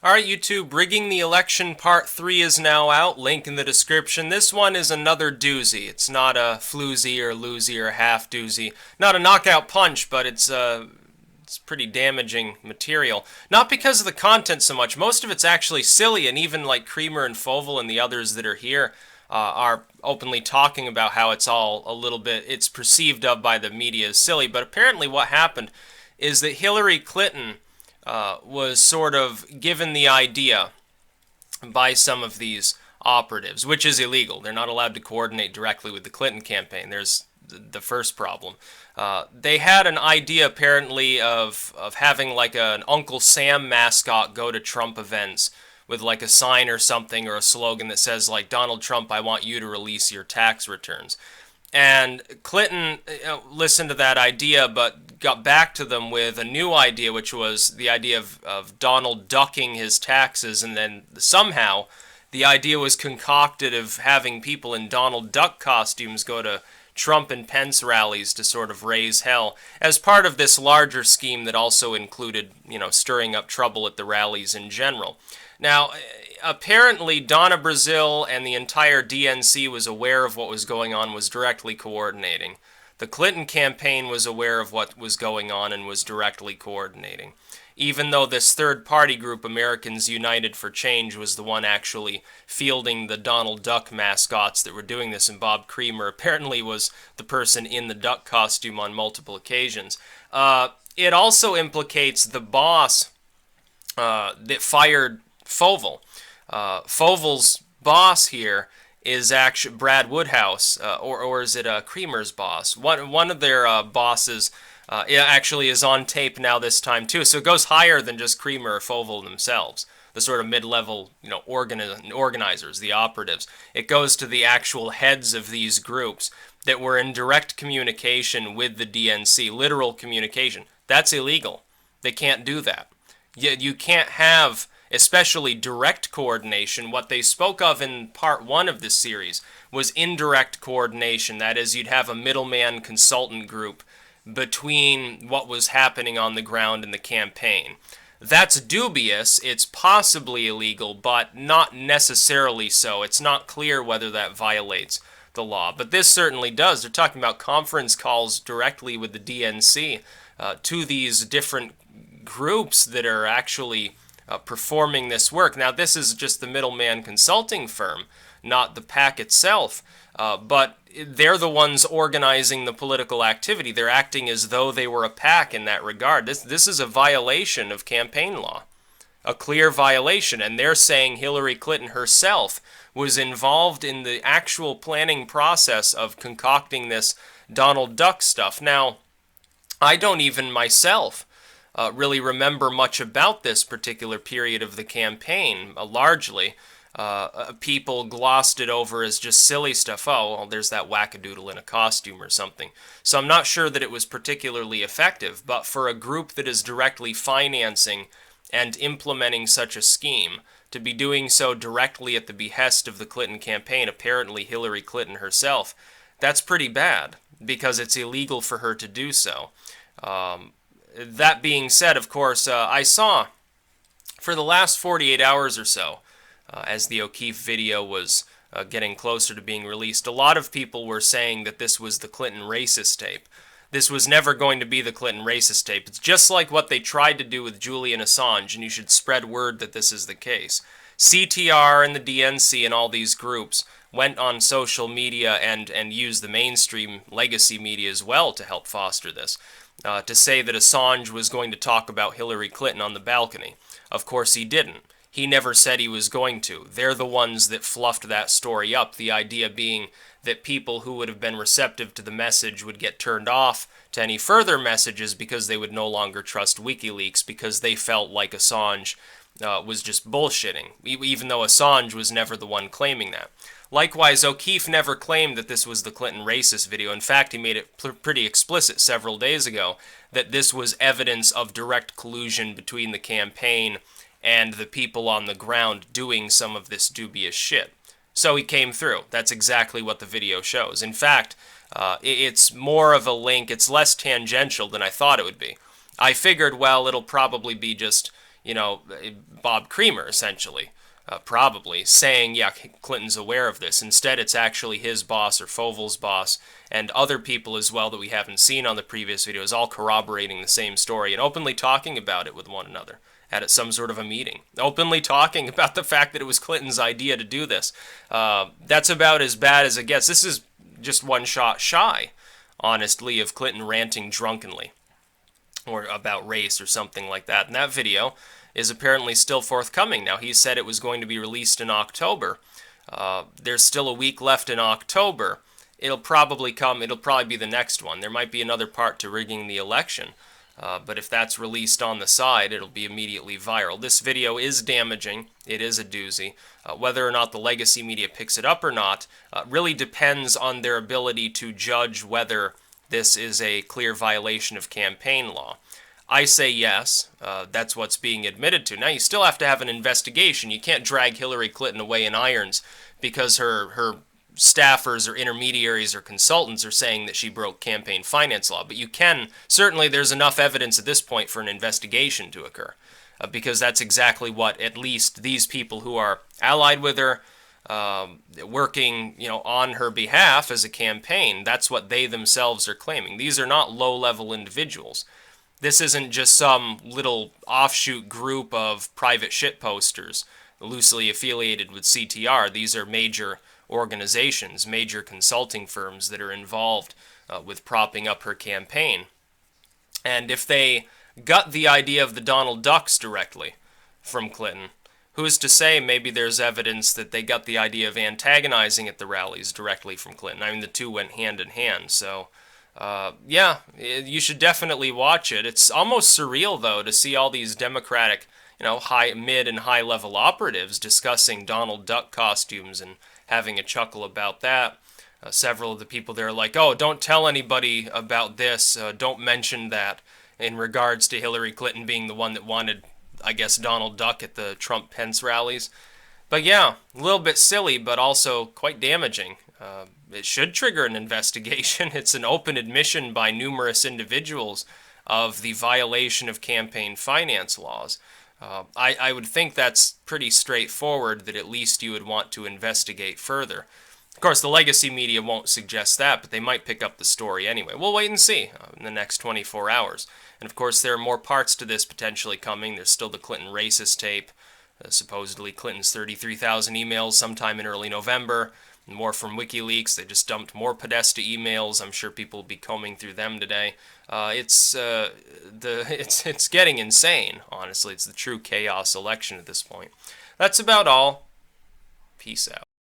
Alright, YouTube, Rigging the Election Part 3 is now out, link in the description. This one is another doozy. It's not a floozy or loozy or half doozy. Not a knockout punch, but it's pretty damaging material. Not because of the content so much. Most of it's actually silly, and even like Creamer and Foval and the others that are here are openly talking about how it's all a little bit, it's perceived of by the media as silly. But apparently what happened is that Hillary Clinton was sort of given the idea by some of these operatives, which is illegal. They're not allowed to coordinate directly with the Clinton campaign. There's the first problem. They had an idea apparently of having like an Uncle Sam mascot go to Trump events with like a sign or something or a slogan that says like, Donald Trump, I want you to release your tax returns. And Clinton listened to that idea, but got back to them with a new idea, which was the idea of Donald ducking his taxes. And then somehow the idea was concocted of having people in Donald Duck costumes go to Trump and Pence rallies to sort of raise hell as part of this larger scheme that also included, stirring up trouble at the rallies in general. Now, apparently Donna Brazil and the entire DNC was aware of what was going on, was directly coordinating. The Clinton campaign was aware of what was going on and was directly coordinating. Even though this third-party group, Americans United for Change, was the one actually fielding the Donald Duck mascots that were doing this, and Bob Creamer apparently was the person in the duck costume on multiple occasions. It also implicates the boss that fired Foval. Foval's boss here is actually Brad Woodhouse, or is it Creamer's boss? One of their bosses actually is on tape now this time too, so it goes higher than just Creamer or Foval themselves, the sort of mid-level organizers, the operatives. It goes to the actual heads of these groups that were in direct communication with the DNC, literal communication. That's illegal. They can't do that. You can't have, especially direct coordination. What they spoke of in part 1 of this series was indirect coordination. That is, you'd have a middleman consultant group between what was happening on the ground and the campaign. That's dubious. It's possibly illegal, but not necessarily so. It's not clear whether that violates the law, but this certainly does. They're talking about conference calls directly with the DNC to these different groups that are actually performing this work. Now, this is just the middleman consulting firm, not the PAC itself, but they're the ones organizing the political activity. They're acting as though they were a PAC in that regard. This is a violation of campaign law, a clear violation, and they're saying Hillary Clinton herself was involved in the actual planning process of concocting this Donald Duck stuff. Now, I don't even myself really remember much about this particular period of the campaign. Largely, people glossed it over as just silly stuff. Oh, well, there's that wackadoodle in a costume or something. So I'm not sure that it was particularly effective, but for a group that is directly financing and implementing such a scheme, to be doing so directly at the behest of the Clinton campaign, apparently Hillary Clinton herself, that's pretty bad, because it's illegal for her to do so. That being said, of course, I saw for the last 48 hours or so, as the O'Keefe video was getting closer to being released, a lot of people were saying that this was the Clinton racist tape. This was never going to be the Clinton racist tape. It's just like what they tried to do with Julian Assange, and you should spread word that this is the case. CTR and the DNC and all these groups went on social media and used the mainstream legacy media as well to help foster this. To say that Assange was going to talk about Hillary Clinton on the balcony. Of course he didn't. He never said he was going to. They're the ones that fluffed that story up, the idea being that people who would have been receptive to the message would get turned off to any further messages because they would no longer trust WikiLeaks, because they felt like Assange was just bullshitting, even though Assange was never the one claiming that. Likewise, O'Keefe never claimed that this was the Clinton racist video. In fact, he made it pretty explicit several days ago that this was evidence of direct collusion between the campaign and the people on the ground doing some of this dubious shit. So he came through. That's exactly what the video shows. In fact, it's more of a link. It's less tangential than I thought it would be. I figured, well, it'll probably be just, Bob Creamer, essentially. Probably saying, yeah, Clinton's aware of this. Instead, it's actually his boss or Fovel's boss and other people as well that we haven't seen on the previous videos, all corroborating the same story and openly talking about it with one another at some sort of a meeting. Openly talking about the fact that it was Clinton's idea to do this. That's about as bad as it gets. This is just one shot shy, honestly, of Clinton ranting drunkenly or about race or something like that. And that video is apparently still forthcoming. Now, he said it was going to be released in October. There's still a week left in October. It'll probably be the next one. There might be another part to rigging the election. But if that's released on the side, it'll be immediately viral. This video is damaging. It is a doozy. Whether or not the legacy media picks it up or not really depends on their ability to judge whether this is a clear violation of campaign law. I say yes. That's what's being admitted to. Now, you still have to have an investigation. You can't drag Hillary Clinton away in irons because her staffers or intermediaries or consultants are saying that she broke campaign finance law. But you can, certainly there's enough evidence at this point for an investigation to occur. Because that's exactly what at least these people who are allied with her, working, on her behalf as a campaign, that's what they themselves are claiming. These are not low-level individuals. This isn't just some little offshoot group of private shitposters loosely affiliated with CTR. These are major organizations, major consulting firms that are involved with propping up her campaign. And if they got the idea of the Donald Ducks directly from Clinton, who's to say maybe there's evidence that they got the idea of antagonizing at the rallies directly from Clinton? I mean, the two went hand in hand, so yeah, you should definitely watch it. It's almost surreal, though, to see all these Democratic, mid and high level operatives discussing Donald Duck costumes and having a chuckle about that. Several of the people there are like, oh, don't tell anybody about this, don't mention that, in regards to Hillary Clinton being the one that wanted, I guess, Donald Duck at the Trump-Pence rallies. But yeah, a little bit silly, but also quite damaging. It should trigger an investigation. It's an open admission by numerous individuals of the violation of campaign finance laws. I would think that's pretty straightforward, that at least you would want to investigate further. Of course, the legacy media won't suggest that, but they might pick up the story anyway. We'll wait and see in the next 24 hours. And of course, there are more parts to this potentially coming. There's still the Clinton racist tape, supposedly Clinton's 33,000 emails sometime in early November. More from WikiLeaks. They just dumped more Podesta emails. I'm sure people will be combing through them today. It's getting insane, honestly. It's the true chaos election at this point. That's about all. Peace out.